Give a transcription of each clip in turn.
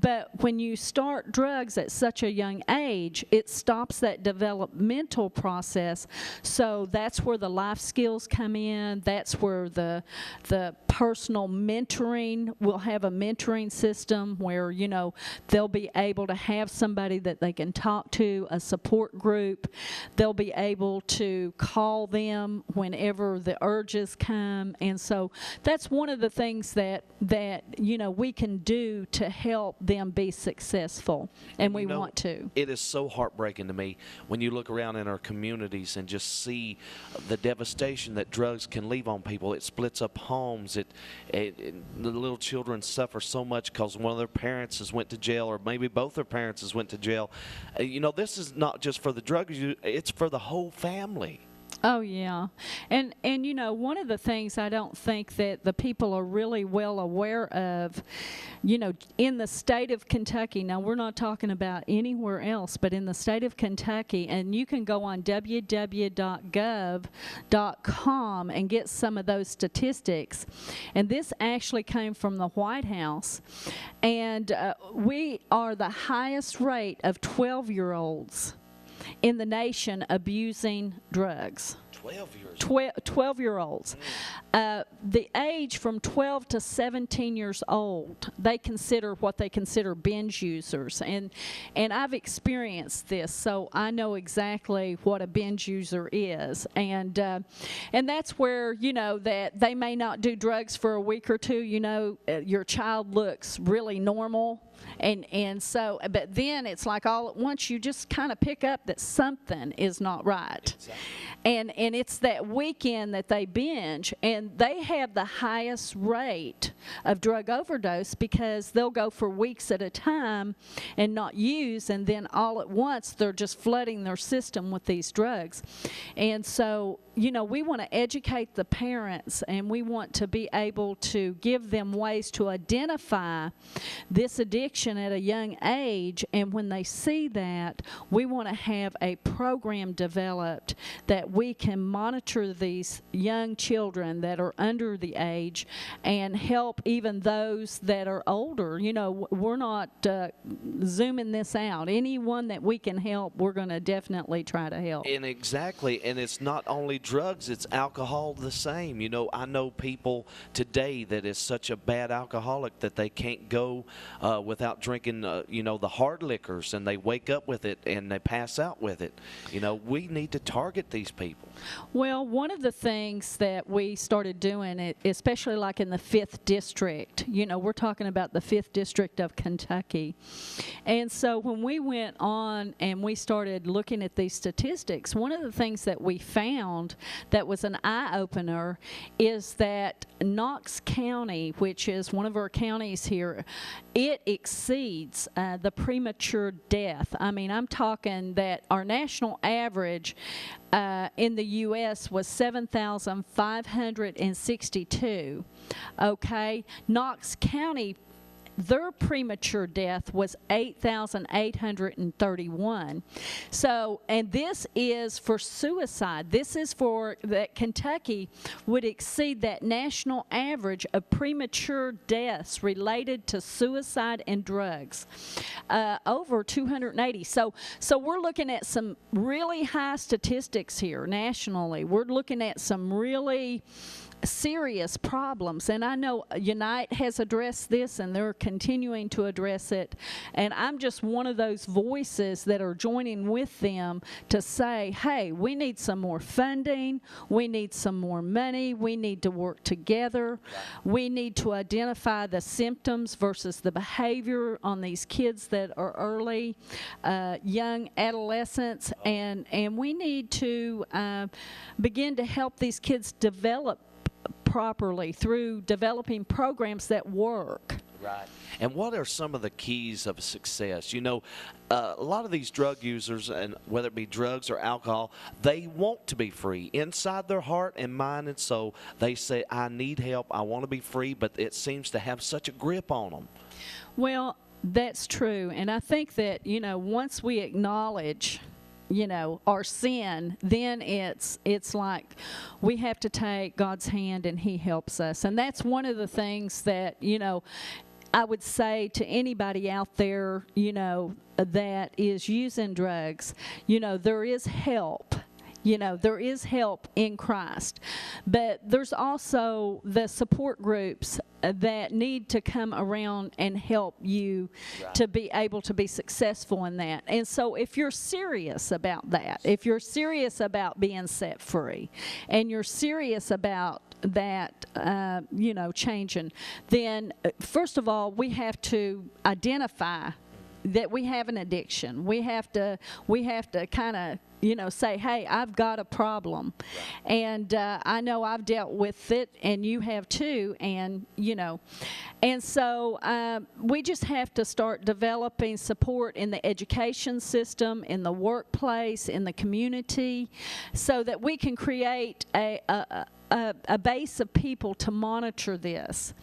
But when you start drugs at such a young age, it stops that developmental process. So that's where the life skills come in. That's where the personal mentoring, we'll have a mentoring system where, you know, they'll be able to have somebody that they can talk to, a support group. They'll be able to call them whenever the urges come. And so that's one of the things that you know, we can do to help them be successful, and we want to. It is so heartbreaking to me when you look around in our communities and just see the devastation that drugs can leave on people. It splits up homes. The little children suffer so much because one of their parents has went to jail, or maybe both their parents has went to jail. You know, this is not just for the drug use, it's for the whole family. Oh, yeah. And you know, one of the things I don't think that the people are really well aware of, you know, in the state of Kentucky, now we're not talking about anywhere else, but in the state of Kentucky, and you can go on www.gov.com and get some of those statistics. And this actually came from the White House. And we are the highest rate of 12-year-olds in the nation abusing drugs. 12-year-olds. The age from 12 to 17 years old, they consider what they consider binge users. And I've experienced this, so I know exactly what a binge user is. And that's where, you know, that they may not do drugs for a week or two. You know, your child looks really normal. And so, but then it's like all at once you just kind of pick up that something is not right. Exactly. And it's that weekend that they binge, and they have the highest rate of drug overdose because they'll go for weeks at a time and not use, and then all at once they're just flooding their system with these drugs. And so, you know, we want to educate the parents, and we want to be able to give them ways to identify this addiction at a young age. And when they see that, we want to have a program developed that we can monitor these young children that are under the age and help even those that are older. You know, we're not zooming this out. Anyone that we can help, we're going to definitely try to help. And exactly, and it's not only drugs, it's alcohol the same. You know, I know people today that is such a bad alcoholic that they can't go without drinking, you know, the hard liquors, and they wake up with it and they pass out with it. You know, we need to target these people. Well, one of the things that we started doing, especially like in the 5th District, you know, we're talking about the 5th District of Kentucky. And so when we went on and we started looking at these statistics, one of the things that we found that was an eye-opener is that Knox County, which is one of our counties here, it exceeds the premature death. I mean, I'm talking that our national average in the U.S. was 7,562. Okay, Knox County, their premature death was 8,831. So, and this is for suicide. This is for that Kentucky would exceed that national average of premature deaths related to suicide and drugs, over 280. So we're looking at some really high statistics here nationally. We're looking at some really serious problems, and I know Unite has addressed this, and they're continuing to address it, and I'm just one of those voices that are joining with them to say, hey, we need some more funding, we need some more money, we need to work together, we need to identify the symptoms versus the behavior on these kids that are early, young adolescents, and we need to begin to help these kids develop properly through developing programs that work. Right. And what are some of the keys of success? You know, a lot of these drug users, and whether it be drugs or alcohol, they want to be free. Inside their heart and mind and soul, they say, I need help, I want to be free, but it seems to have such a grip on them. Well, that's true. And I think that, you know, once we acknowledge, you know, our sin, then it's like we have to take God's hand and He helps us. And that's one of the things that, you know, I would say to anybody out there, that is using drugs, there is help. There is help in Christ. But there's also the support groups that need to come around and help you to be able to be successful in that. And so if you're serious about that, if you're serious about being set free, and you're serious about that, changing, then first of all, we have to identify that we have an addiction. We have to kind of say, hey, I've got a problem, and I know I've dealt with it, and you have too, and so we just have to start developing support in the education system, in the workplace, in the community, so that we can create a base of people to monitor this.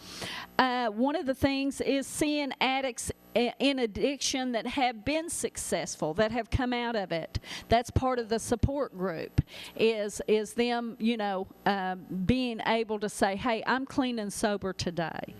One of the things is seeing addicts in addiction that have been successful, that have come out of it. That's part of the support group, is them, being able to say, hey, I'm clean and sober today.